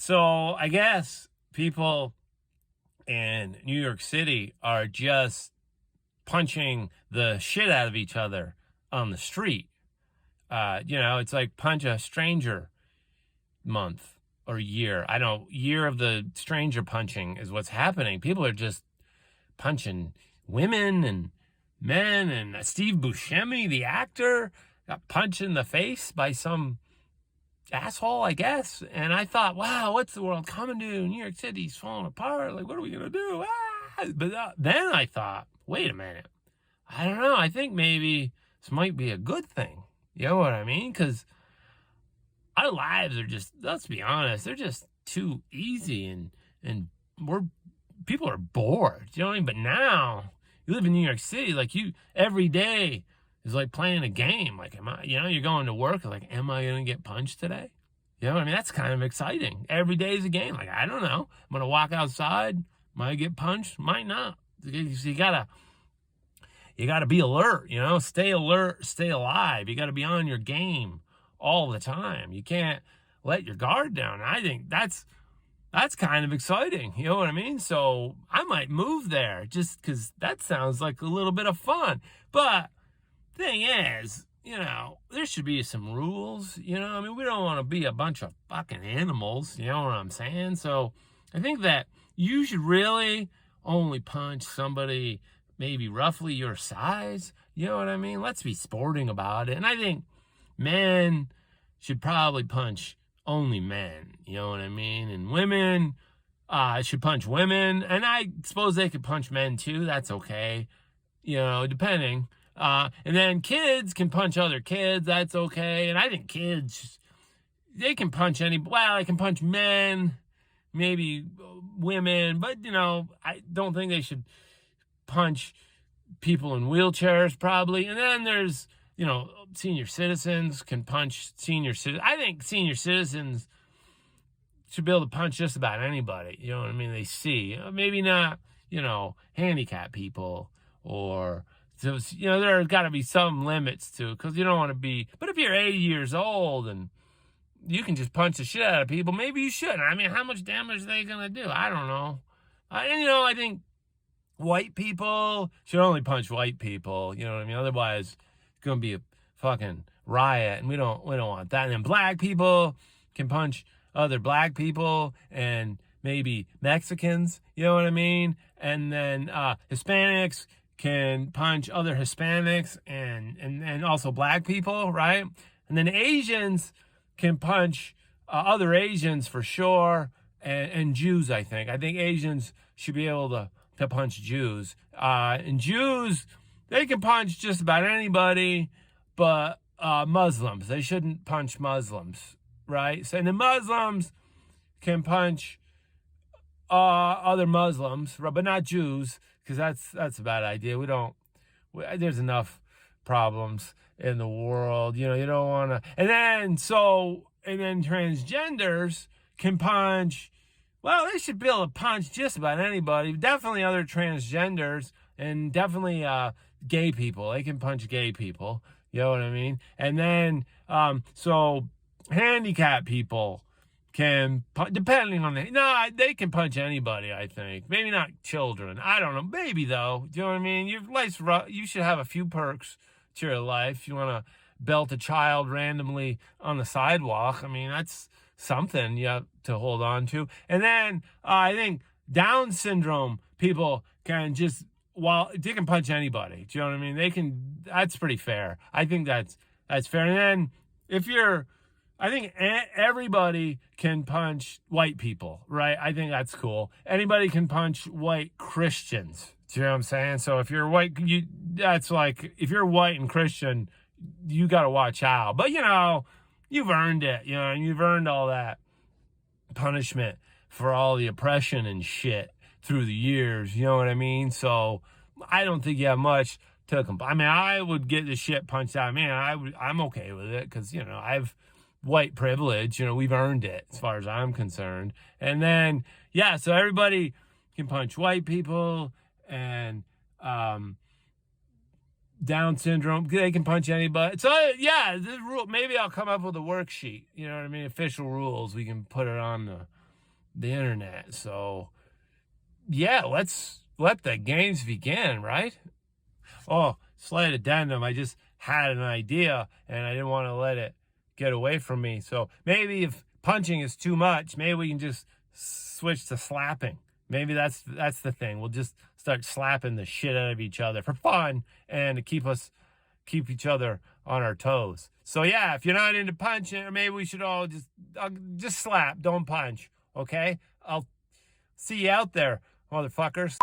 So I guess people in New York City are just punching the shit out of each other on the street. It's like punch a stranger month or year. I don't year of the stranger punching is what's happening. People are just punching women and men, and Steve Buscemi, the actor, got punched in the face by some asshole, I guess. And I thought, wow, what's the world coming to? New York City's falling apart. Like, what are we going to do? But then I thought, wait a minute. I don't know. I think maybe this might be a good thing. You know what I mean? Because our lives are just, let's be honest, they're just too easy, and people are bored. You know what I mean? But now you live in New York City, like every day is like playing a game. Like, you're going to work, like, am I going to get punched today? You know what I mean? That's kind of exciting. Every day is a game. Like, I don't know. I'm going to walk outside. Might get punched. Might not. You gotta be alert, stay alert, stay alive. You gotta be on your game all the time. You can't let your guard down. I think that's kind of exciting. You know what I mean? So I might move there just because that sounds like a little bit of fun. But thing is, there should be some rules. We don't want to be a bunch of fucking animals. You know what I'm saying? So I think that you should really only punch somebody maybe roughly your size. You know what I mean? Let's be sporting about it. And I think men should probably punch only men. You know what I mean? And women should punch women. And I suppose they could punch men too. That's okay. Depending. And then kids can punch other kids. That's okay. And I think kids, they can punch they can punch men, maybe women. But, I don't think they should punch people in wheelchairs probably. And then there's, senior citizens can punch senior citizens. I think senior citizens should be able to punch just about anybody. You know what I mean? They see. Maybe not, handicapped people, or, there's got to be some limits to it, because you don't want to be. But if you're 80 years old and you can just punch the shit out of people, maybe you shouldn't. I mean, how much damage are they going to do? I don't know. I think white people should only punch white people. You know what I mean? Otherwise, it's going to be a fucking riot, and we don't want that. And then black people can punch other black people, and maybe Mexicans. You know what I mean? And then Hispanics can punch other Hispanics, and also black people, right? And then Asians can punch other Asians for sure, and Jews. I think Asians should be able to punch Jews. And Jews, they can punch just about anybody, but Muslims, they shouldn't punch Muslims, right? So, and the Muslims can punch other Muslims, but not Jews, because that's a bad idea. There's enough problems in the world. You don't want to. And then transgenders can punch. Well, they should be able to punch just about anybody. Definitely other transgenders, and definitely gay people. They can punch gay people. You know what I mean? And then, so handicapped people can punch, depending on they can punch anybody, I think. Maybe not children. I don't know. Maybe, though. Do you know what I mean? Your life's rough. You should have a few perks to your life. You want to belt a child randomly on the sidewalk. I mean, that's something you have to hold on to. And then I think Down syndrome people can they can punch anybody. Do you know what I mean? That's pretty fair. I think that's fair. And then I think everybody can punch white people, right? I think that's cool. Anybody can punch white Christians. Do you know what I'm saying? So if you're white, that's like, if you're white and Christian, you got to watch out. But, you've earned it, and you've earned all that punishment for all the oppression and shit through the years. You know what I mean? So I don't think you have much to complain. I mean, I would get the shit punched out of me. I'm okay with it, because, I've white privilege. We've earned it as far as I'm concerned. And then, so everybody can punch white people, and Down syndrome, they can punch anybody. So this rule, maybe I'll come up with a worksheet. You know what I mean? Official rules. We can put it on the internet. So yeah, let's let the games begin, right? Oh, slight addendum. I just had an idea and I didn't want to let it get away from me. So maybe if punching is too much, maybe we can just switch to slapping. Maybe that's the thing. We'll just start slapping the shit out of each other for fun and to keep each other on our toes. So yeah, if you're not into punching, or maybe we should all just slap, don't punch. Okay? I'll see you out there, motherfuckers.